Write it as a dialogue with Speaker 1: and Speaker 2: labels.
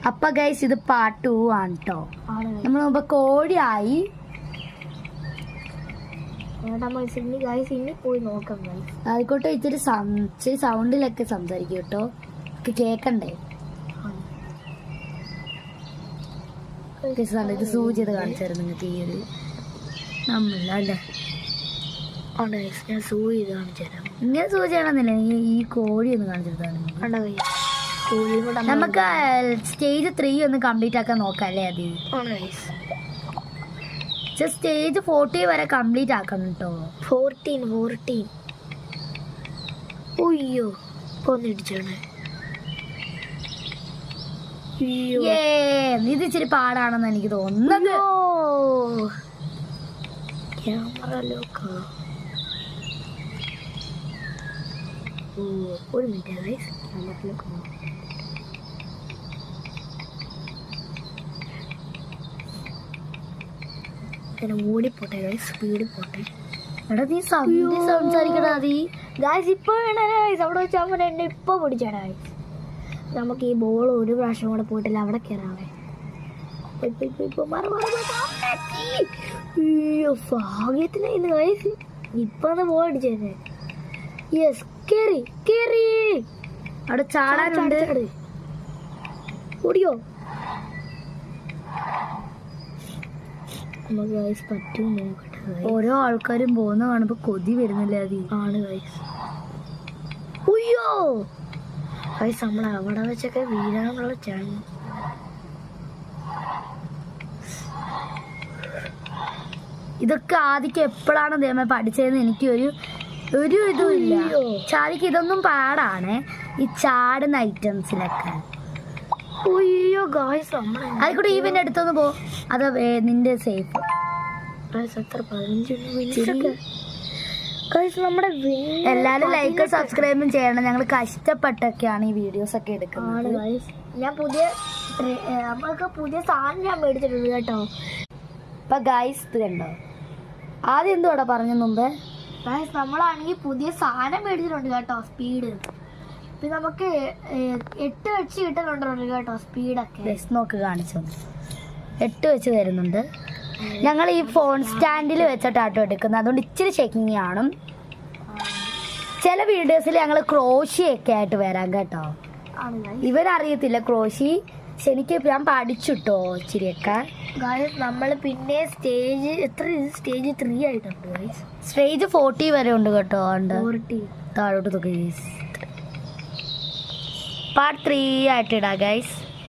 Speaker 1: അപ്പൊ ഗൈസ് ഇത് പാർട്ട് 2 ആണ് കേട്ടോ. നമ്മൾ മുമ്പ് കോഴിയായി.
Speaker 2: പോയി നോക്കാം.
Speaker 1: ആയിക്കോട്ടെ, ഇച്ചിരി സൗണ്ടിലൊക്കെ സംസാരിക്കും കേട്ടോ, കേക്കണ്ടേ. ഇത് സൂചി ചെയ്ത് കാണിച്ചായിരുന്നു നിങ്ങൾക്ക് ഈ ഒരു നമ്മളല്ലേ.
Speaker 2: ഞാൻ സൂചി ചെയ്ത് കാണിച്ചു തരാം.
Speaker 1: ഇങ്ങനെ സൂചി ചെയ്യണമെന്നില്ല, ഈ കോഴി ഒന്ന് കാണിച്ചെടുത്താണ്. നമുക്ക് സ്റ്റേജ് 3 ഒന്ന് കംപ്ലീറ്റ് ആക്കാൻ നോക്കാം അല്ലേ. അത് സ്റ്റേജ് 40 വരെ കംപ്ലീറ്റ് ആക്കണം കേട്ടോ.
Speaker 2: 14. അയ്യോ കൊന്നിടിച്ചാണ്.
Speaker 1: ഇത് ഇച്ചിരി പാടാണെന്ന് എനിക്ക് തോന്നുന്നത്.
Speaker 2: ക്യാമറ ലോക്കാ. ഒരു മിനിറ്റ് ഓടിപ്പോട്ടെ, സ്പീഡ് പോട്ടെ.
Speaker 1: എടാ നീ സംസാരിക്കടാ.
Speaker 2: ഇപ്പൊ അവിടെ വെച്ചാൽ എന്നെ ഇപ്പൊ പിടിച്ചാടാ. നമുക്ക് ഈ ബോൾ ഒരു പ്രാവശ്യം കൂടെ പോയിട്ടില്ല, അവിടെ കയറാവേ. ഭാഗ്യത്തിന് ഇപ്പൊ ബോൾ അടിച്ചേ. യെസ്, കേറി.
Speaker 1: അവിടെ ചാടാനുണ്ട്.
Speaker 2: ഓടിയോ? പറ്റും നോക്കട്ടെ.
Speaker 1: ഓരോ ആൾക്കാരും പോകുന്ന കാണുമ്പോ കൊതി വരുന്നില്ല.
Speaker 2: ആണ് ഉയ്യോ നമ്മൾ അവിടെ വെച്ചൊക്കെ വീഴാനുള്ള ചാൻസ്.
Speaker 1: ഇതൊക്കെ ആദ്യം എപ്പോഴാണ് ദൈവമേ പഠിച്ചതെന്ന് എനിക്ക് ഒരു ഇതുമില്ല. ചാദിക്ക് ഇതൊന്നും പാടാണ് ഈ ചാടുന്ന ഐറ്റംസിലൊക്കെ.
Speaker 2: അയ്യോ ഗായ്സ്,
Speaker 1: അതിക്കൂടെ ഈ പിന്നെ അടുത്തൊന്ന് പോ, അത് നിന്റെ സേഫ്. എല്ലാരും ലൈക്ക് സബ്സ്ക്രൈബും ചെയ്യണം. ഞങ്ങൾ കഷ്ടപ്പെട്ടൊക്കെയാണ് ഈ വീഡിയോസ് ഒക്കെ എടുക്കുന്നത്.
Speaker 2: ഞാൻ പുതിയ സാധനം ഞാൻ മേടിച്ചിട്ടുണ്ട് കേട്ടോ.
Speaker 1: ഇപ്പൊ ഗൈസ് ഇത് കണ്ടോ, ആദ്യം എന്തുവാടാ പറഞ്ഞ മുമ്പേ.
Speaker 2: ഗൈസ് നമ്മളാണെങ്കിൽ പുതിയ സാധനം മേടിച്ചിട്ടുണ്ട് കേട്ടോ, സ്പീഡ്. പിന്നെ നമുക്ക് 8 വെച്ച് കിട്ടുന്നുണ്ടല്ലോ കേട്ടോ സ്പീഡൊക്കെ.
Speaker 1: നോക്ക് കാണിച്ചു, 8 വെച്ച് തരുന്നുണ്ട്. ഞങ്ങൾ ഈ ഫോൺ സ്റ്റാൻഡിൽ വെച്ചിട്ടാട്ടോ എടുക്കുന്നത്, അതുകൊണ്ട് ഇച്ചിരി ചെക്കിങ് കാണും. ചില വീഡിയോസിൽ ഞങ്ങൾ ക്രോഷിയൊക്കെ ആയിട്ട് വരാം കേട്ടോ. ഇവരറിയത്തില്ല ക്രോഷി, എനിക്ക് ഞാൻ പഠിച്ചിട്ടോ ഇച്ചിരിയൊക്കെ.
Speaker 2: നമ്മൾ പിന്നെ സ്റ്റേജ് 3 ആയിട്ടുണ്ട്.
Speaker 1: സ്റ്റേജ് 40 വരെ ഉണ്ട് കേട്ടോ. താഴോട്ട് നോക്കി പാർട്ട് 3 ആയിട്ട് ഇടാം ഗൈസ്.